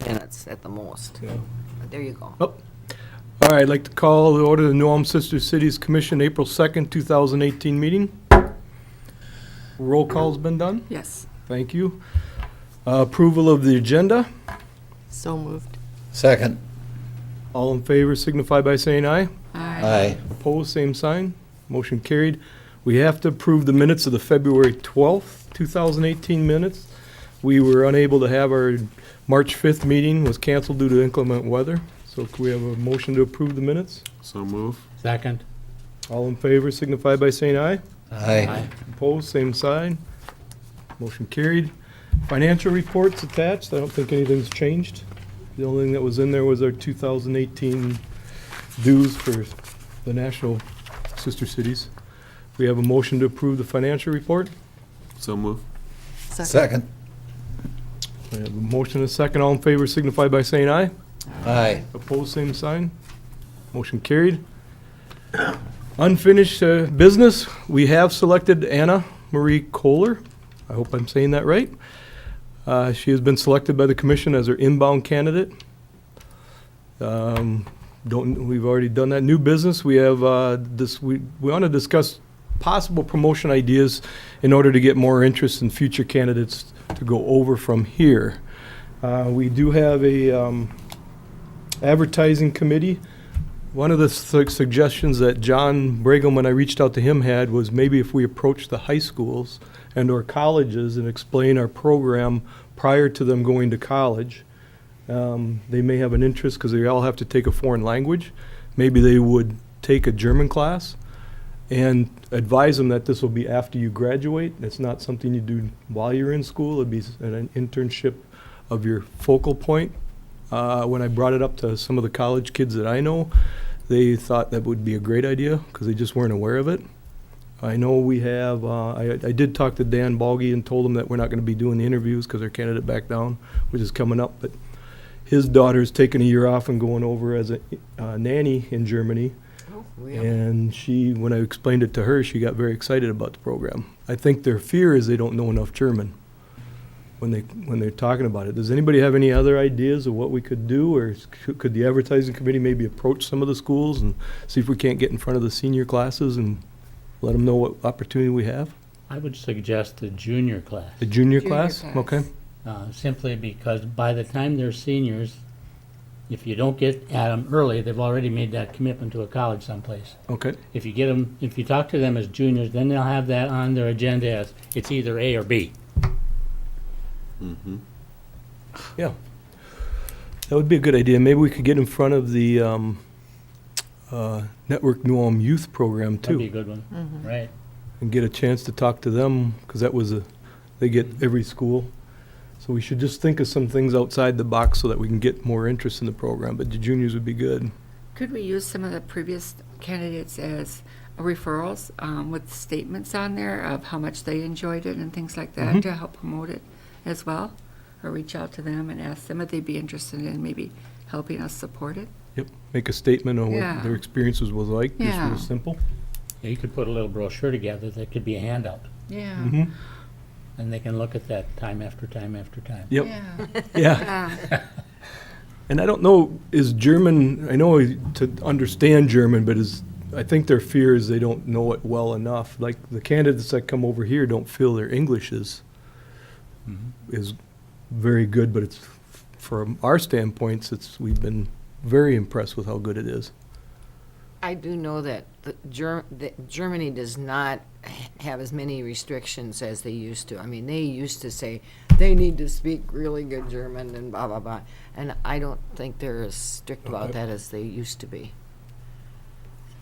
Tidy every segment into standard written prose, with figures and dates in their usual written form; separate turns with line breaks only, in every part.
minutes at the most.
Yeah.
But there you go.
Oh. All right, I'd like to call the order of the New Ulm Sister Cities Commission, April 2nd, 2018 meeting. Roll call's been done?
Yes.
Thank you. Approval of the agenda.
So moved.
Second.
All in favor signify by saying aye.
Aye.
Opposed, same sign. Motion carried. We have to approve the minutes of the February 12th, 2018 minutes. We were unable to have our March 5th meeting, was canceled due to inclement weather. So can we have a motion to approve the minutes?
So move.
Second.
All in favor signify by saying aye.
Aye.
Opposed, same sign. Motion carried. Financial reports attached. I don't think anything's changed. The only thing that was in there was our 2018 dues for the National Sister Cities. We have a motion to approve the financial report.
So move.
Second.
We have a motion and a second. All in favor signify by saying aye.
Aye.
Opposed, same sign. Motion carried. Unfinished business. We have selected Anna Marie Kohler. I hope I'm saying that right. She has been selected by the commission as our inbound candidate. We've already done that. New business. We have we want to discuss possible promotion ideas in order to get more interest in future candidates to go over from here. We do have a advertising committee. One of the suggestions that John Brigham, when I reached out to him, had was maybe if we approach the high schools and or colleges and explain our program prior to them going to college. They may have an interest because they all have to take a foreign language. Maybe they would take a German class and advise them that this will be after you graduate. It's not something you do while you're in school. It'd be an internship of your focal point. When I brought it up to some of the college kids that I know, they thought that would be a great idea because they just weren't aware of it. I know we have, I did talk to Dan Balgi and told him that we're not going to be doing the interviews because our candidate backed down, which is coming up. But his daughter's taking a year off and going over as a nanny in Germany.
Oh, really?
And she, when I explained it to her, she got very excited about the program. I think their fear is they don't know enough German when they're talking about it. Does anybody have any other ideas of what we could do, or could the advertising committee maybe approach some of the schools and see if we can't get in front of the senior classes and let them know what opportunity we have?
I would suggest the junior class,
The junior
Junior
class?
class.
Okay.
simply because by the time they're seniors, if you don't get at them early, they've already made that commitment to a college someplace.
Okay.
If you talk to them as juniors, then they'll have that on their agenda as it's either A or B.
Mm-hmm.
Yeah. That would be a good idea. Maybe we could get in front of the Network New Ulm Youth Program
That'd be a
too,
good one, right?
and get a chance to talk to them, because that was they get every school. So we should just think of some things outside the box so that we can get more interest in the program, but the juniors would be good.
Could we use some of the previous candidates as referrals with statements on there of how much they enjoyed it and things like that to help promote it as well? Or reach out to them and ask them if they'd be interested in maybe helping us support it?
Yep, make a statement on
Yeah.
what their experiences was like, just
Yeah.
real simple.
Yeah, you could put a little brochure together that could be a handout,
Yeah.
Mm-hmm.
and they can look at that time after time after time.
Yep,
Yeah.
yeah.
Yeah.
And I don't know, is German, I know to understand German, but I think their fear is they don't know it well enough. Like, the candidates that come over here don't feel their English is very good, but it's, from our standpoints, we've been very impressed with how good it is.
I do know that Germany does not have as many restrictions as they used to. I mean, they used to say they need to speak really good German and blah, blah, blah. And I don't think they're as strict about that as they used to be.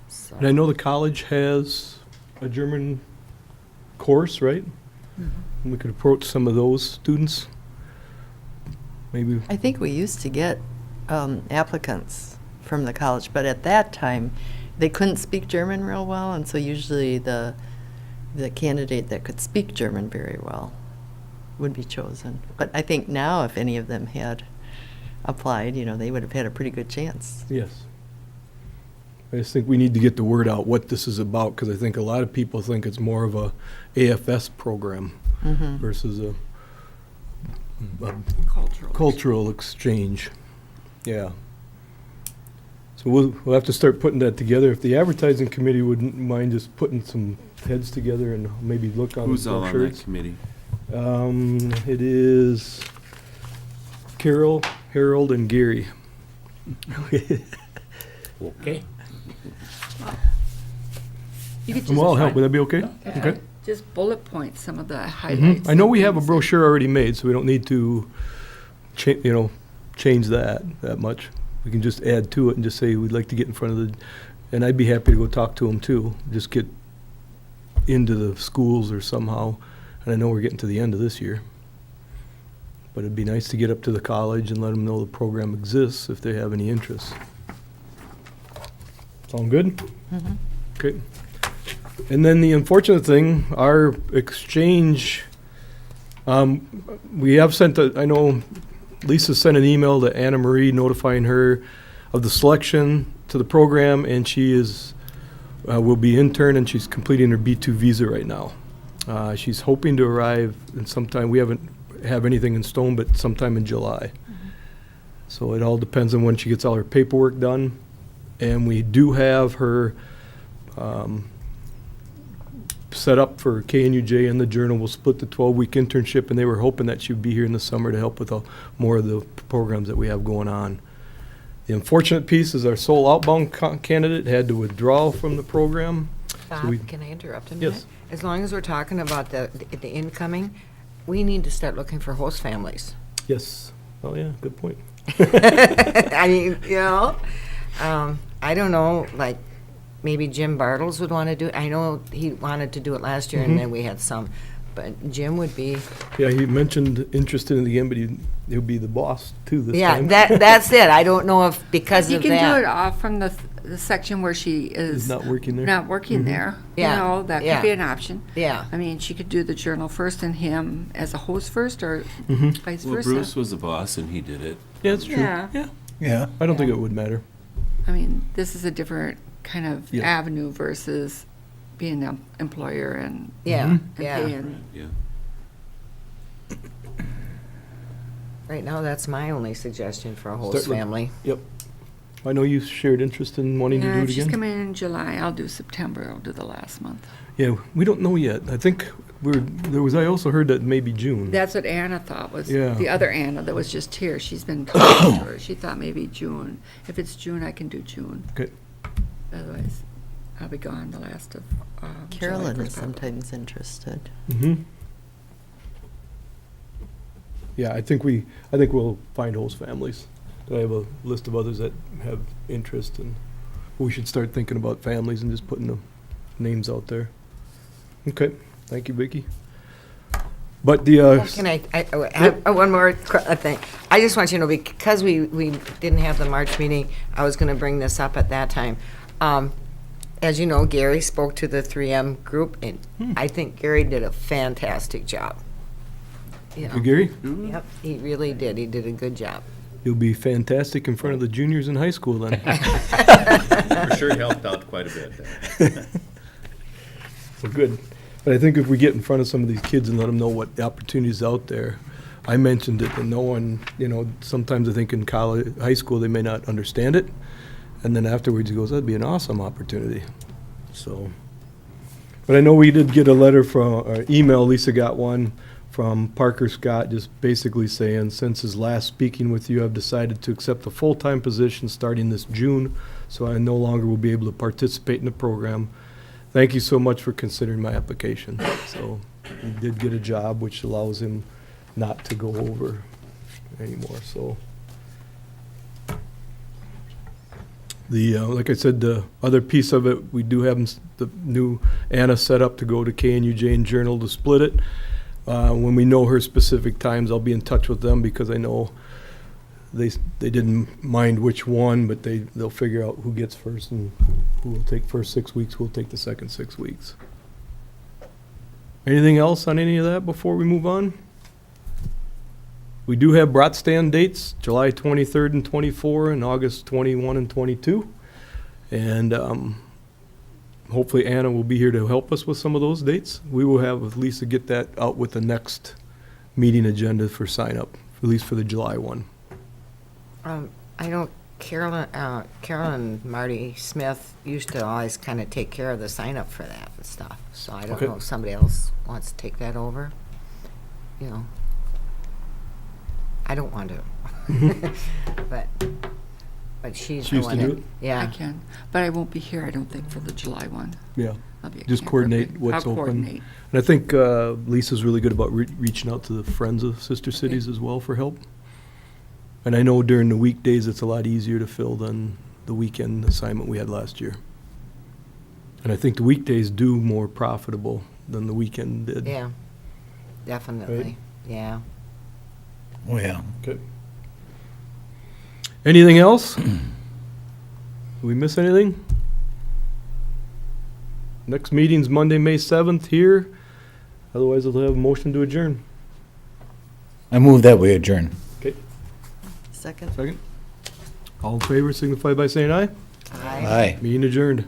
So,
And I know the college has a German course, right? And we could approach some of those students. Maybe,
I think we used to get applicants from the college, but at that time, they couldn't speak German real well, and so usually the candidate that could speak German very well would be chosen. But I think now, if any of them had applied, they would have had a pretty good chance.
yes. I just think we need to get the word out what this is about, because I think a lot of people think it's more of a AFS program versus cultural exchange. Yeah. So we'll have to start putting that together. If the advertising committee wouldn't mind just putting some heads together and maybe look on
Who's
the
all on that
brochures.
committee?
It is Carol, Harold, and Gary.
Okay.
You could
Well, I'll
just,
help. Would that be okay? Okay.
just bullet point some of the highlights.
I know
and
we have a
things.
brochure already made, so we don't need to change that much. We can just add to it and just say we'd like to get in front of the, and I'd be happy to go talk to them too. Just get into the schools or somehow. And I know we're getting to the end of this year. But it'd be nice to get up to the college and let them know the program exists if they have any interest. Sound good? Okay. And then the unfortunate thing, our exchange, we have sent, I know Lisa sent an email to Anna Marie notifying her of the selection to the program, and she will be intern, and she's completing her B2 visa right now. She's hoping to arrive in sometime, we haven't have anything in stone, but sometime in July. So it all depends on when she gets all her paperwork done. And we do have her set up for KNUJ and the Journal. We'll split the 12-week internship, and they were hoping that she'd be here in the summer to help with more of the programs that we have going on. The unfortunate piece is our sole outbound candidate had to withdraw from the program.
Bob,
we-
can I interrupt a minute?
Yes.
As long as we're talking about the incoming, we need to start looking for host families.
Yes. Oh, yeah, good point.
I mean, I don't know, like, maybe Jim Bartles would want to do it. I know he wanted to do it last year, and then we had some, but Jim would be,
Yeah, he mentioned interest in the end, but he'll be the boss too this
yeah,
time.
that's it. I don't know if because
You
of
can do it
that.
off from the section where she is
He's not working there.
not working there.
Yeah,
You know, that
yeah.
could be an option.
Yeah,
I mean, she could do the Journal first and him as a host first, or vice
Well,
versa.
Bruce was the boss and he did it.
Yeah, it's true.
Yeah.
Yeah.
Yeah.
I don't think it would matter.
I mean, this is a different kind of
Yeah.
avenue versus being an employer and,
yeah,
and
yeah.
paying.
Yeah.
Right now, that's my only suggestion for a host
Start with-
family.
Yep. I know you shared interest in wanting to
Yeah,
do
if
it
she's
again.
coming in July, I'll do September. I'll do the last month.
Yeah, we don't know yet. I think I also heard that maybe June.
That's what Anna thought was,
Yeah.
the other Anna that was just here. She's been talking to her. She thought maybe June. If it's June, I can do June.
Okay.
Otherwise, I'll be gone the last of July,
Carolyn
first
is
part.
sometimes interested.
Mm-hmm. Yeah, I think we'll find host families. I have a list of others that have interest, and we should start thinking about families and just putting the names out there. Okay, thank you, Vicki. But the,
Can I have one more thing? I just want you to know, because we didn't have the March meeting, I was going to bring this up at that time. As you know, Gary spoke to the 3M group, and I think Gary did a fantastic job. You know.
Gary,
Yep, he really did. He did a good job.
you'll be fantastic in front of the juniors in high school then.
For sure helped out quite a bit.
Well, good. But I think if we get in front of some of these kids and let them know what the opportunities out there, I mentioned it, and no one, sometimes I think in college, high school, they may not understand it. And then afterwards, he goes, that'd be an awesome opportunity. So, but I know we did get a letter or email, Lisa got one from Parker Scott, just basically saying, since his last speaking with you, I've decided to accept a full-time position starting this June, so I no longer will be able to participate in the program. Thank you so much for considering my application. So he did get a job, which allows him not to go over anymore, so. Like I said, the other piece of it, we do have the new Anna set up to go to KNUJ and Journal to split it. When we know her specific times, I'll be in touch with them because I know they didn't mind which one, but they'll figure out who gets first and who will take first 6 weeks, who will take the second 6 weeks. Anything else on any of that before we move on? We do have Bratstand dates, July 23rd and 24, and August 21 and 22. And hopefully Anna will be here to help us with some of those dates. We will have Lisa get that out with the next meeting agenda for sign up, at least for the July one.
I know Carolyn and Marty Smith used to always kind of take care of the sign up for that and stuff. So I don't
Okay.
know if somebody else wants to take that over. You know, I don't want to, but she's
She
the
used to
one
do
that,
it?
yeah.
I can, but I won't be here, I don't think, for the July one.
Yeah.
I'll be at
Just
camp.
coordinate
Okay.
what's
I'll
open.
coordinate.
And I think Lisa's really good about reaching out to the Friends of Sister Cities as well for help. And I know during the weekdays, it's a lot easier to fill than the weekend assignment we had last year. And I think the weekdays do more profitable than the weekend did.
Yeah, definitely, yeah.
Oh, yeah.
Okay. Anything else? Did we miss anything? Next meeting's Monday, May 7th here. Otherwise, we'll have a motion to adjourn.
I move that we adjourn.
Okay,
Second.
second. All in favor, signify by saying aye.
I
Aye.
Meeting adjourned.